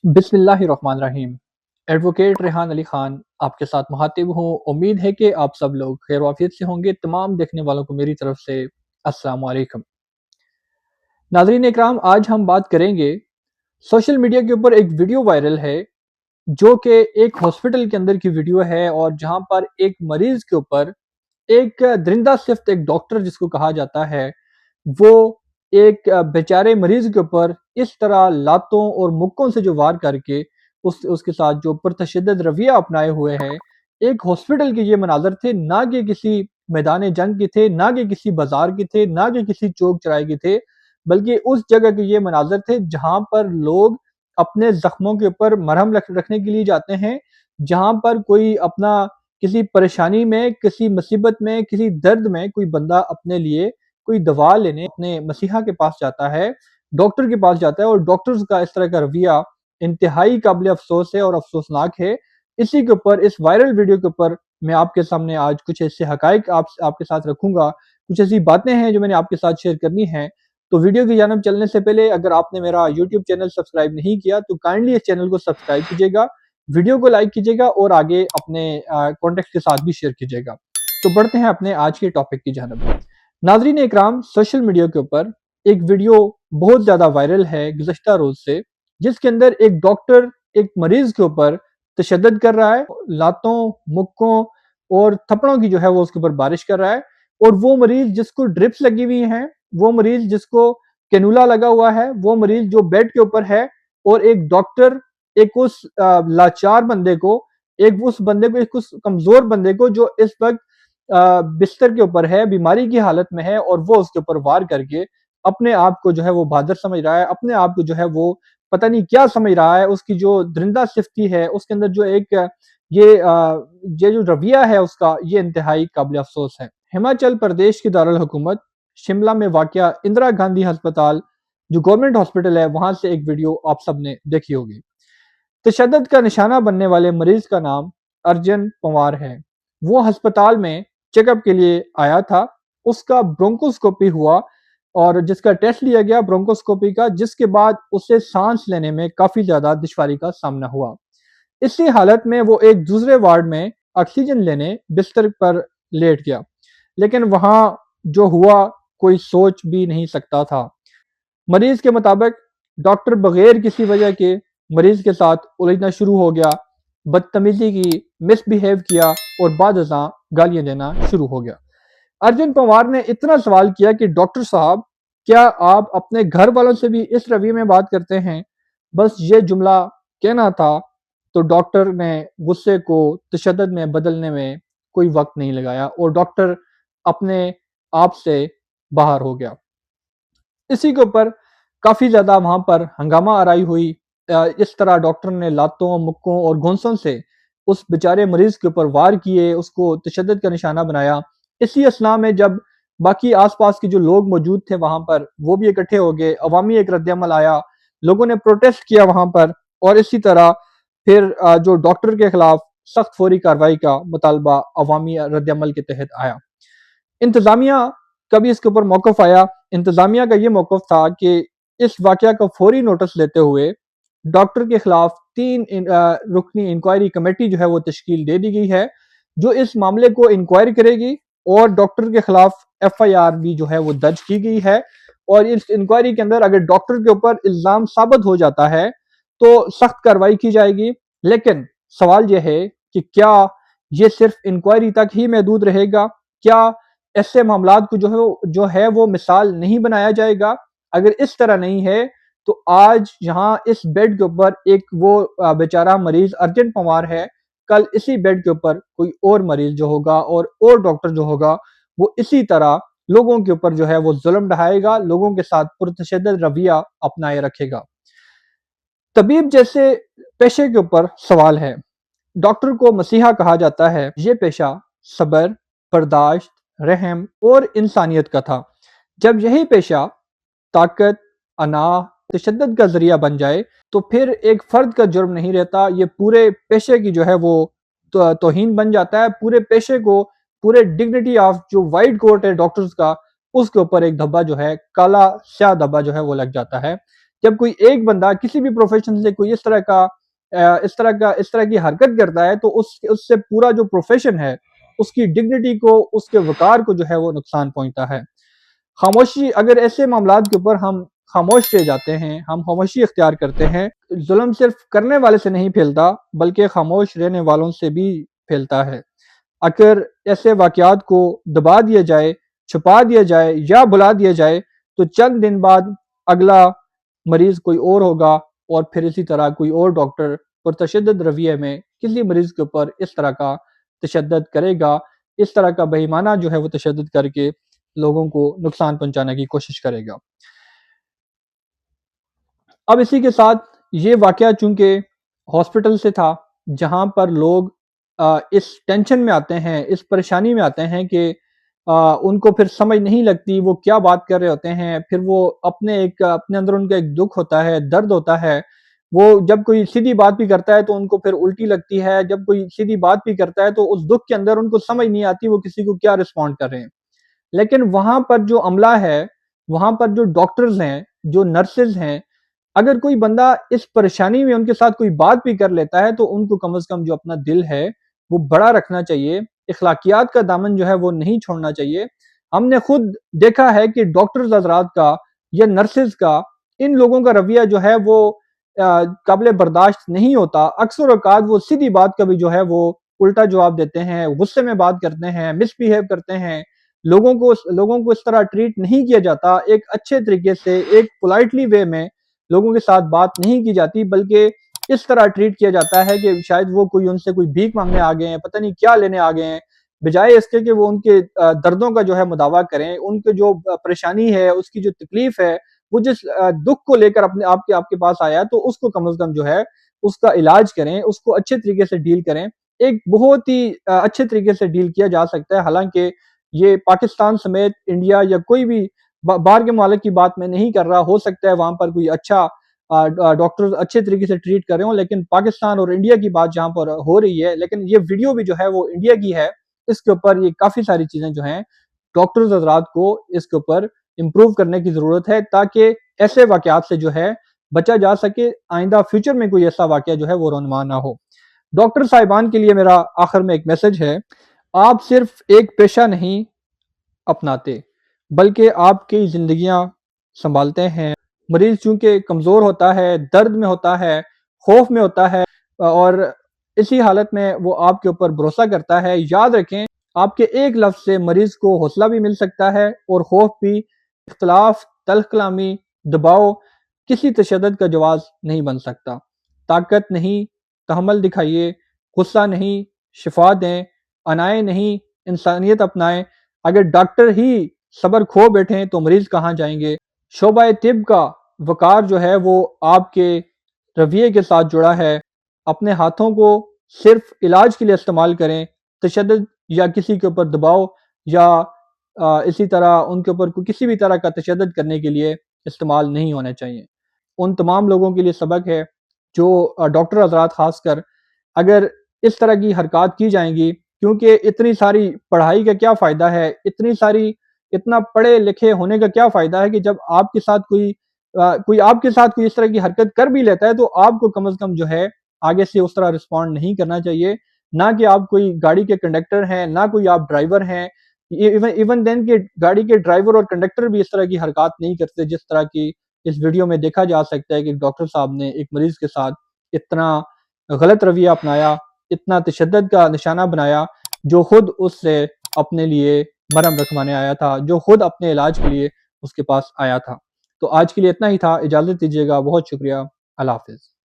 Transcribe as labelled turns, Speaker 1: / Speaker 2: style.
Speaker 1: بسم اللہ الرحمن الرحیم۔ ایڈوکیٹ ریحان علی خان آپ کے ساتھ مخاطب ہوں۔ امید ہے کہ آپ سب لوگ خیر و عافیت سے ہوں گے۔ تمام دیکھنے والوں کو میری طرف سے السلام علیکم۔ ناظرین اکرام، آج ہم بات کریں گے سوشل میڈیا کے اوپر ایک ویڈیو وائرل ہے جو کہ ایک ہاسپٹل کے اندر کی ویڈیو ہے، اور جہاں پر ایک مریض کے اوپر ایک درندہ صفت ایک ڈاکٹر جس کو کہا جاتا ہے، وہ ایک بیچارے مریض کے اوپر اس طرح لاتوں اور مکوں سے جو وار کر کے اس کے ساتھ جو پرتشدد رویہ اپنائے ہوئے ہیں۔ ایک ہاسپٹل کے یہ مناظر تھے، نہ کہ کسی میدان جنگ کے تھے، نہ کہ کسی بازار کے تھے، نہ کہ کسی چوک چراہے کے تھے، بلکہ اس جگہ کے یہ مناظر تھے جہاں پر لوگ اپنے زخموں کے اوپر مرہم رکھنے کے لیے جاتے ہیں، جہاں پر کوئی اپنا کسی پریشانی میں، کسی مصیبت میں، کسی درد میں کوئی بندہ اپنے لیے کوئی دوا لینے اپنے مسیحا کے پاس جاتا ہے، ڈاکٹر کے پاس جاتا ہے، اور ڈاکٹرز کا اس طرح کا رویہ انتہائی قابل افسوس ہے اور افسوسناک ہے۔ اسی کے اوپر، اس وائرل ویڈیو کے اوپر میں آپ کے سامنے آج کچھ ایسے حقائق آپ کے ساتھ رکھوں گا، کچھ ایسی باتیں ہیں جو میں نے آپ کے ساتھ شیئر کرنی ہیں۔ تو ویڈیو کی جانب چلنے سے پہلے اگر آپ نے میرا یوٹیوب چینل سبسکرائب نہیں کیا تو کائنڈلی اس چینل کو سبسکرائب کیجیے گا، ویڈیو کو لائک کیجیے گا، اور آگے اپنے کانٹیکٹ کے ساتھ بھی شیئر کیجیے گا۔ تو بڑھتے ہیں اپنے آج کے ٹاپک کی جانب۔ ناظرین اکرام، سوشل میڈیا کے اوپر ایک ویڈیو بہت زیادہ وائرل ہے گزشتہ روز سے، جس کے اندر ایک ڈاکٹر ایک مریض کے اوپر تشدد کر رہا ہے، لاتوں، مکوں اور تھپڑوں کی جو ہے وہ اس کے اوپر بارش کر رہا ہے، اور وہ مریض جس کو ڈرپس لگی ہوئی ہیں، وہ مریض جس کو کینولا لگا ہوا ہے، وہ مریض جو بیڈ کے اوپر ہے، اور ایک ڈاکٹر ایک اس لاچار بندے کو، ایک اس کمزور بندے کو جو اس وقت بستر کے اوپر ہے، بیماری کی حالت میں ہے، اور وہ اس کے اوپر وار کر کے اپنے آپ کو جو ہے وہ بہادر سمجھ رہا ہے، اپنے آپ کو جو ہے وہ پتہ نہیں کیا سمجھ رہا ہے۔ اس کی جو درندہ صفتی ہے، اس کے اندر جو ایک یہ جو رویہ ہے اس کا، یہ انتہائی قابل افسوس ہے۔ ہماچل پردیش کی دارالحکومت شملہ میں واقع اندرا گاندھی ہسپتال جو گورنمنٹ ہاسپٹل ہے، وہاں سے ایک ویڈیو آپ سب نے دیکھی ہوگی۔ تشدد کا نشانہ بننے والے مریض کا نام ارجن پنوار ہے۔ وہ ہسپتال میں چیک اپ کے لیے آیا تھا، اس کا برونکوسکوپی ہوا، اور جس کا ٹیسٹ لیا گیا برونکوسکوپی کا، جس کے بعد اسے سانس لینے میں کافی زیادہ دشواری کا سامنا ہوا۔ اسی حالت میں وہ ایک دوسرے وارڈ میں آکسیجن لینے بستر پر لیٹ گیا، لیکن وہاں جو ہوا کوئی سوچ بھی نہیں سکتا تھا۔ مریض کے مطابق ڈاکٹر بغیر کسی وجہ کے مریض کے ساتھ الجھنا شروع ہو گیا، بدتمیزی کی، مس بیہیو کیا، اور بعد ازاں گالیاں دینا شروع ہو گیا۔ ارجن پنوار نے اتنا سوال کیا کہ ڈاکٹر صاحب، کیا آپ اپنے گھر والوں سے بھی اس رویے میں بات کرتے ہیں؟ بس یہ جملہ کہنا تھا تو ڈاکٹر نے غصے کو تشدد میں بدلنے میں کوئی وقت نہیں لگایا، اور ڈاکٹر اپنے آپ سے باہر ہو گیا۔ اسی کے اوپر کافی زیادہ وہاں پر ہنگامہ آرائی ہوئی۔ اس طرح ڈاکٹر نے لاتوں، مکوں اور گھونسوں سے اس بیچارے مریض کے اوپر وار کیے، اس کو تشدد کا نشانہ بنایا۔ اسی اثناء میں جب باقی آس پاس کے جو لوگ موجود تھے وہاں پر، وہ بھی اکٹھے ہو گئے، عوامی ایک رد عمل آیا، لوگوں نے پروٹیسٹ کیا وہاں پر، اور اسی طرح پھر جو ڈاکٹر کے خلاف سخت فوری کارروائی کا مطالبہ عوامی رد عمل کے تحت آیا۔ انتظامیہ کا بھی اس کے اوپر موقف آیا۔ انتظامیہ کا یہ موقف تھا کہ اس واقعہ کا فوری نوٹس لیتے ہوئے ڈاکٹر کے خلاف 3 رکنی انکوائری کمیٹی جو ہے وہ تشکیل دے دی گئی ہے، جو اس معاملے کو انکوائری کرے گی، اور ڈاکٹر کے خلاف ایف آئی آر بھی جو ہے وہ درج کی گئی ہے، اور اس انکوائری کے اندر اگر ڈاکٹر کے اوپر الزام ثابت ہو جاتا ہے تو سخت کارروائی کی جائے گی۔ لیکن سوال یہ ہے کہ کیا یہ صرف انکوائری تک ہی محدود رہے گا؟ کیا ایسے معاملات کو جو ہے وہ مثال نہیں بنایا جائے گا؟ اگر اس طرح نہیں ہے تو آج یہاں اس بیڈ کے اوپر ایک وہ بیچارہ مریض ارجن پنوار ہے، کل اسی بیڈ کے اوپر کوئی اور مریض جو ہوگا، اور ڈاکٹر جو ہوگا وہ اسی طرح لوگوں کے اوپر جو ہے وہ ظلم ڈھائے گا، لوگوں کے ساتھ پرتشدد رویہ اپنائے رکھے گا۔ طبیب جیسے پیشے کے اوپر سوال ہے۔ ڈاکٹر کو مسیحا کہا جاتا ہے۔ یہ پیشہ صبر، برداشت، رحم اور انسانیت کا تھا۔ جب یہی پیشہ طاقت، انا، تشدد کا ذریعہ بن جائے تو پھر ایک فرد کا جرم نہیں رہتا، یہ پورے پیشے کی جو ہے وہ توہین بن جاتا ہے۔ پورے پیشے کو، پورے ڈگنیٹی آف جو وائٹ کوٹ ہے ڈاکٹرز کا، اس کے اوپر ایک دھبا جو ہے، کالا سیاہ دھبا جو ہے وہ لگ جاتا ہے۔ جب کوئی ایک بندہ کسی بھی پروفیشن سے کوئی اس طرح کی حرکت کرتا ہے تو اس سے پورا جو پروفیشن ہے اس کی ڈگنیٹی کو، اس کے وقار کو جو ہے وہ نقصان پہنچتا ہے۔ خاموشی، اگر ایسے معاملات کے اوپر ہم خاموش رہ جاتے ہیں، ہم خاموشی اختیار کرتے ہیں، ظلم صرف کرنے والے سے نہیں پھیلتا بلکہ خاموش رہنے والوں سے بھی پھیلتا ہے۔ اگر ایسے واقعات کو دبا دیا جائے، چھپا دیا جائے یا بلا دیا جائے تو چند دن بعد اگلا مریض کوئی اور ہوگا، اور پھر اسی طرح کوئی اور ڈاکٹر پرتشدد رویے میں کسی مریض کے اوپر اس طرح کا تشدد کرے گا، اس طرح کا بے ایمانہ جو ہے وہ تشدد کر کے لوگوں کو نقصان پہنچانے کی کوشش کرے گا۔ اب اسی کے ساتھ یہ واقعہ چونکہ ہاسپٹل سے تھا، جہاں پر لوگ اس ٹینشن میں آتے ہیں، اس پریشانی میں آتے ہیں کہ ان کو پھر سمجھ نہیں لگتی وہ کیا بات کر رہے ہوتے ہیں، پھر وہ اپنے اندر ان کا ایک دکھ ہوتا ہے، درد ہوتا ہے، وہ جب کوئی سیدھی بات بھی کرتا ہے تو ان کو پھر الٹی لگتی ہے، جب کوئی سیدھی بات بھی کرتا ہے تو اس دکھ کے اندر ان کو سمجھ نہیں آتی وہ کسی کو کیا رسپونڈ کر رہے ہیں۔ لیکن وہاں پر جو عملہ ہے، وہاں پر جو ڈاکٹرز ہیں، جو نرسز ہیں، اگر کوئی بندہ اس پریشانی میں ان کے ساتھ کوئی بات بھی کر لیتا ہے تو ان کو کم از کم جو اپنا دل ہے وہ بڑا رکھنا چاہیے، اخلاقیات کا دامن جو ہے وہ نہیں چھوڑنا چاہیے۔ ہم نے خود دیکھا ہے کہ ڈاکٹرز حضرات کا یا نرسز کا، ان لوگوں کا رویہ جو ہے وہ قابل برداشت نہیں ہوتا۔ اکثر اوقات وہ سیدھی بات کا بھی جو ہے وہ الٹا جواب دیتے ہیں، غصے میں بات کرتے ہیں، مس بیہیو کرتے ہیں، لوگوں کو اس طرح ٹریٹ نہیں کیا جاتا، ایک اچھے طریقے سے، ایک پولائٹلی وے میں لوگوں کے ساتھ بات نہیں کی جاتی، بلکہ اس طرح ٹریٹ کیا جاتا ہے کہ شاید وہ ان سے کوئی بھیک مانگنے آ گئے ہیں، پتہ نہیں کیا لینے آ گئے ہیں، بجائے اس کے کہ وہ ان کے دردوں کا جو ہے مداوع کریں، ان کے جو پریشانی ہے، اس کی جو تکلیف ہے، وہ جس دکھ کو لے کر آپ کے پاس آیا تو اس کو کم از کم جو ہے اس کا علاج کریں، اس کو اچھے طریقے سے ڈیل کریں۔ ایک بہت ہی اچھے طریقے سے ڈیل کیا جا سکتا ہے، حالانکہ یہ پاکستان سمیت انڈیا یا کوئی بھی باہر کے ممالک کی بات میں نہیں کر رہا، ہو سکتا ہے وہاں پر کوئی اچھا ڈاکٹر اچھے طریقے سے ٹریٹ کر رہے ہوں، لیکن پاکستان اور انڈیا کی بات جہاں پر ہو رہی ہے، لیکن یہ ویڈیو بھی جو ہے وہ انڈیا کی ہے، اس کے اوپر یہ کافی ساری چیزیں جو ہیں ڈاکٹرز حضرات کو اس کے اوپر امپروو کرنے کی ضرورت ہے، تاکہ ایسے واقعات سے جو ہے بچا جا سکے، آئندہ فیوچر میں کوئی ایسا واقعہ جو ہے وہ رونما نہ ہو۔ ڈاکٹر صاحبان کے لیے میرا آخر میں ایک میسج ہے، آپ صرف ایک پیشہ نہیں اپناتے بلکہ آپ کی زندگیاں سنبھالتے ہیں۔ مریض چونکہ کمزور ہوتا ہے، درد میں ہوتا ہے، خوف میں ہوتا ہے، اور اسی حالت میں وہ آپ کے اوپر بھروسہ کرتا ہے۔ یاد رکھیں، آپ کے ایک لفظ سے مریض کو حوصلہ بھی مل سکتا ہے، اور خوف بھی۔ اختلاف، تلخ کلامی، دباؤ کسی تشدد کا جواز نہیں بن سکتا۔ طاقت نہیں، تحمل دکھائیے، غصہ نہیں، شفا دیں، انائیں نہیں، انسانیت اپنائیں۔ اگر ڈاکٹر ہی صبر کھو بیٹھیں تو مریض کہاں جائیں گے؟ شعبہ طب کا وقار جو ہے وہ آپ کے رویے کے ساتھ جڑا ہے۔ اپنے ہاتھوں کو صرف علاج کے لیے استعمال کریں، تشدد یا کسی کے اوپر دباؤ یا اسی طرح ان کے اوپر کسی بھی طرح کا تشدد کرنے کے لیے استعمال نہیں ہونے چاہیے۔ ان تمام لوگوں کے لیے سبق ہے جو ڈاکٹر حضرات خاص کر اگر اس طرح کی حرکات کی جائیں گی، کیونکہ اتنی ساری پڑھائی کا کیا فائدہ ہے، اتنا پڑھے لکھے ہونے کا کیا فائدہ ہے کہ جب آپ کے ساتھ کوئی اس طرح کی حرکت کر بھی لیتا ہے تو آپ کو کم از کم جو ہے آگے سے اس طرح رسپونڈ نہیں کرنا چاہیے، نہ کہ آپ کوئی گاڑی کے کنڈکٹر ہیں، نہ کوئی آپ ڈرائیور ہیں۔ ایون دین کہ گاڑی کے ڈرائیور اور کنڈکٹر بھی اس طرح کی حرکات نہیں کرتے جس طرح کی اس ویڈیو میں دیکھا جا سکتا ہے کہ ڈاکٹر صاحب نے ایک مریض کے ساتھ اتنا غلط رویہ اپنایا، اتنا تشدد کا نشانہ بنایا، جو خود اس سے اپنے لیے مرہم رکھوانے آیا تھا، جو خود اپنے علاج کے لیے اس کے پاس آیا تھا۔ تو آج کے لیے اتنا ہی تھا، اجازت دیجیے گا، بہت شکریہ، اللہ حافظ۔